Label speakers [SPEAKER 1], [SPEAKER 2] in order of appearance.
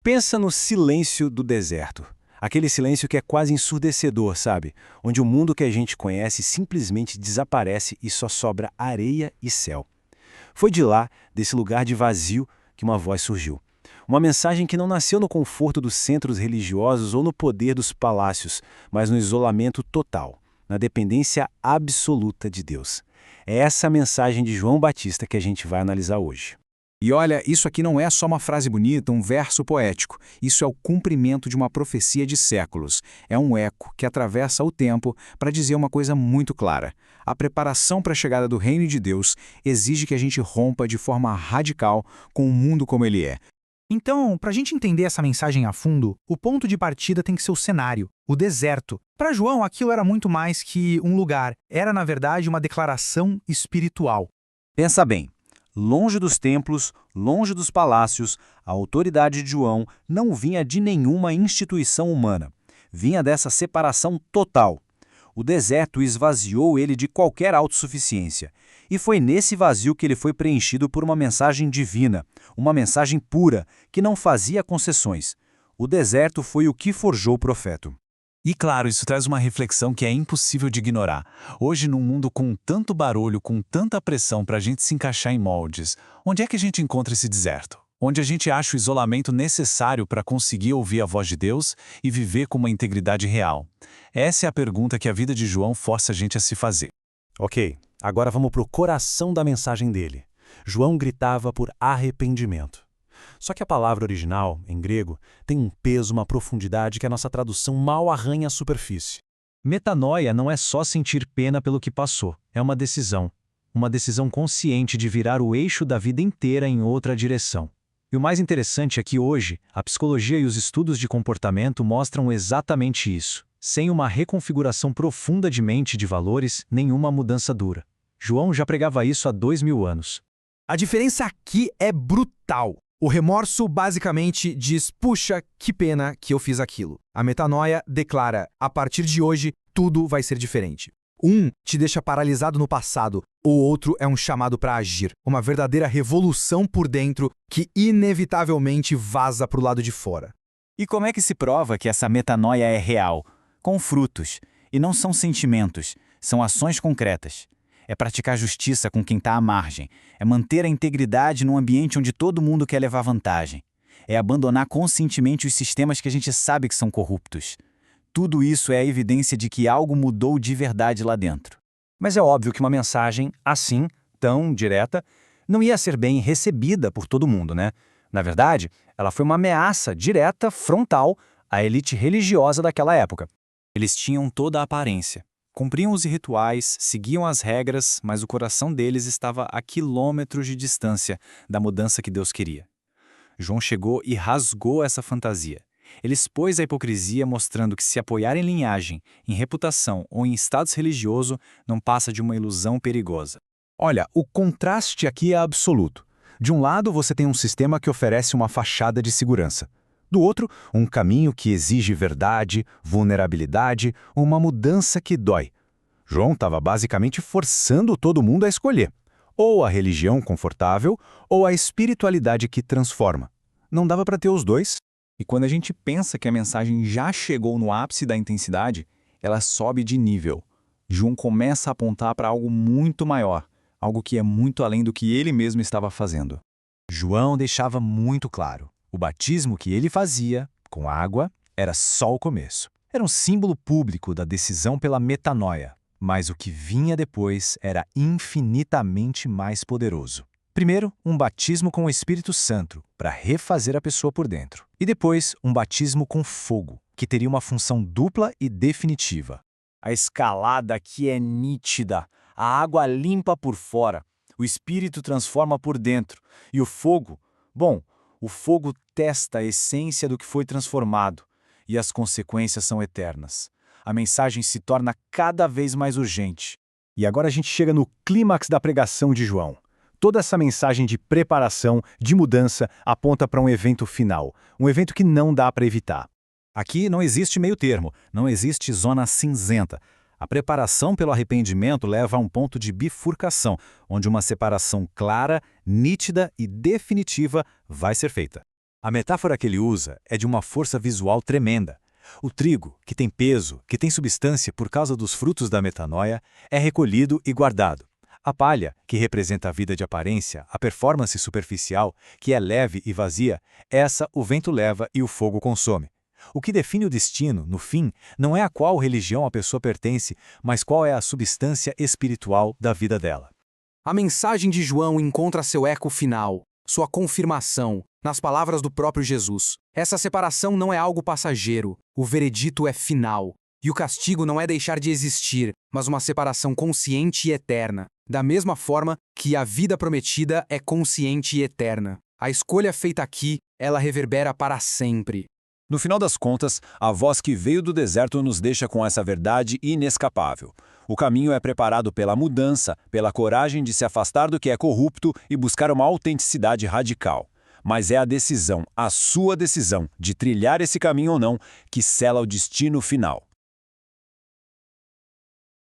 [SPEAKER 1] Pensa no silêncio do deserto. Aquele silêncio que é quase ensurdecedor, sabe? Onde o mundo que a gente conhece simplesmente desaparece e só sobra areia e céu. Foi de lá, desse lugar de vazio, que uma voz surgiu. Uma mensagem que não nasceu no conforto dos centros religiosos ou no poder dos palácios, mas no isolamento total, na dependência absoluta de Deus. É essa a mensagem de João Batista que a gente vai analisar hoje.
[SPEAKER 2] E olha, isso aqui não é só uma frase bonita, um verso poético. Isso é o cumprimento de uma profecia de séculos. É um eco que atravessa o tempo para dizer uma coisa muito clara. A preparação para a chegada do reino de Deus exige que a gente rompa de forma radical com o mundo como ele é.
[SPEAKER 3] Então, para a gente entender essa mensagem a fundo, o ponto de partida tem que ser o cenário, o deserto. Para João, aquilo era muito mais que um lugar. Era, na verdade, uma declaração espiritual.
[SPEAKER 1] Pensa bem. Longe dos templos, longe dos palácios, a autoridade de João não vinha de nenhuma instituição humana. Vinha dessa separação total. O deserto esvaziou ele de qualquer autossuficiência. E foi nesse vazio que ele foi preenchido por uma mensagem divina, uma mensagem pura, que não fazia concessões. O deserto foi o que forjou o profeta.
[SPEAKER 4] E claro, isso traz uma reflexão que é impossível de ignorar. Hoje, num mundo com tanto barulho, com tanta pressão para a gente se encaixar em moldes, onde é que a gente encontra esse deserto? Onde a gente acha o isolamento necessário para conseguir ouvir a voz de Deus e viver com uma integridade real? Essa é a pergunta que a vida de João força a gente a se fazer.
[SPEAKER 5] Ok, agora vamos para o coração da mensagem dele. João gritava por arrependimento. Só que a palavra original, em grego, tem um peso, uma profundidade que a nossa tradução mal arranha a superfície.
[SPEAKER 3] Metanoia não é só sentir pena pelo que passou, é uma decisão. Uma decisão consciente de virar o eixo da vida inteira em outra direção. E o mais interessante é que hoje, a psicologia e os estudos de comportamento mostram exatamente isso. Sem uma reconfiguração profunda de mente e de valores, nenhuma mudança dura. João já pregava isso há 2000 anos.
[SPEAKER 6] A diferença aqui é brutal. O remorso basicamente diz, puxa, que pena que eu fiz aquilo. A metanoia declara, a partir de hoje, tudo vai ser diferente. Um te deixa paralisado no passado, o outro é um chamado para agir. Uma verdadeira revolução por dentro que inevitavelmente vaza para o lado de fora.
[SPEAKER 7] E como é que se prova que essa metanoia é real? Com frutos. E não são sentimentos, são ações concretas. É praticar justiça com quem está à margem. É manter a integridade num ambiente onde todo mundo quer levar vantagem. É abandonar conscientemente os sistemas que a gente sabe que são corruptos. Tudo isso é a evidência de que algo mudou de verdade lá dentro.
[SPEAKER 1] Mas é óbvio que uma mensagem assim, tão direta, não ia ser bem recebida por todo mundo, né? Na verdade, ela foi uma ameaça direta, frontal, à elite religiosa daquela época.
[SPEAKER 7] Eles tinham toda a aparência. Cumpriam os rituais, seguiam as regras, mas o coração deles estava a quilômetros de distância da mudança que Deus queria. João chegou e rasgou essa fantasia. Ele expôs a hipocrisia, mostrando que se apoiar em linhagem, em reputação ou em status religioso não passa de uma ilusão perigosa.
[SPEAKER 2] Olha, o contraste aqui é absoluto. De um lado, você tem um sistema que oferece uma fachada de segurança. Do outro, um caminho que exige verdade, vulnerabilidade, uma mudança que dói. João estava basicamente forçando todo mundo a escolher, ou a religião confortável, ou a espiritualidade que transforma. Não dava para ter os dois.
[SPEAKER 4] E quando a gente pensa que a mensagem já chegou no ápice da intensidade, ela sobe de nível. João começa a apontar para algo muito maior, algo que é muito além do que ele mesmo estava fazendo.
[SPEAKER 5] João deixava muito claro. O batismo que ele fazia, com água, era só o começo. Era um símbolo público da decisão pela metanoia, mas o que vinha depois era infinitamente mais poderoso. Primeiro, um batismo com o Espírito Santo, para refazer a pessoa por dentro. E depois, um batismo com fogo, que teria uma função dupla e definitiva.
[SPEAKER 7] A escalada aqui é nítida. A água limpa por fora, o Espírito transforma por dentro. E o fogo? Bom, o fogo testa a essência do que foi transformado, e as consequências são eternas. A mensagem se torna cada vez mais urgente.
[SPEAKER 1] E agora a gente chega no clímax da pregação de João. Toda essa mensagem de preparação, de mudança, aponta para um evento final, um evento que não dá para evitar.
[SPEAKER 5] Aqui não existe meio termo, não existe zona cinzenta. A preparação pelo arrependimento leva a um ponto de bifurcação, onde uma separação clara, nítida e definitiva vai ser feita.
[SPEAKER 2] A metáfora que ele usa é de uma força visual tremenda. O trigo, que tem peso, que tem substância por causa dos frutos da metanoia, é recolhido e guardado. A palha, que representa a vida de aparência, a performance superficial, que é leve e vazia, essa o vento leva e o fogo consome. O que define o destino, no fim, não é a qual religião a pessoa pertence, mas qual é a substância espiritual da vida dela.
[SPEAKER 6] A mensagem de João encontra seu eco final, sua confirmação, nas palavras do próprio Jesus. Essa separação não é algo passageiro, o veredito é final. E o castigo não é deixar de existir, mas uma separação consciente e eterna, da mesma forma que a vida prometida é consciente e eterna. A escolha feita aqui, ela reverbera para sempre.
[SPEAKER 1] No final das contas, a voz que veio do deserto nos deixa com essa verdade inescapável. O caminho é preparado pela mudança, pela coragem de se afastar do que é corrupto e buscar uma autenticidade radical. Mas é a decisão, a sua decisão, de trilhar esse caminho ou não, que sela o destino final.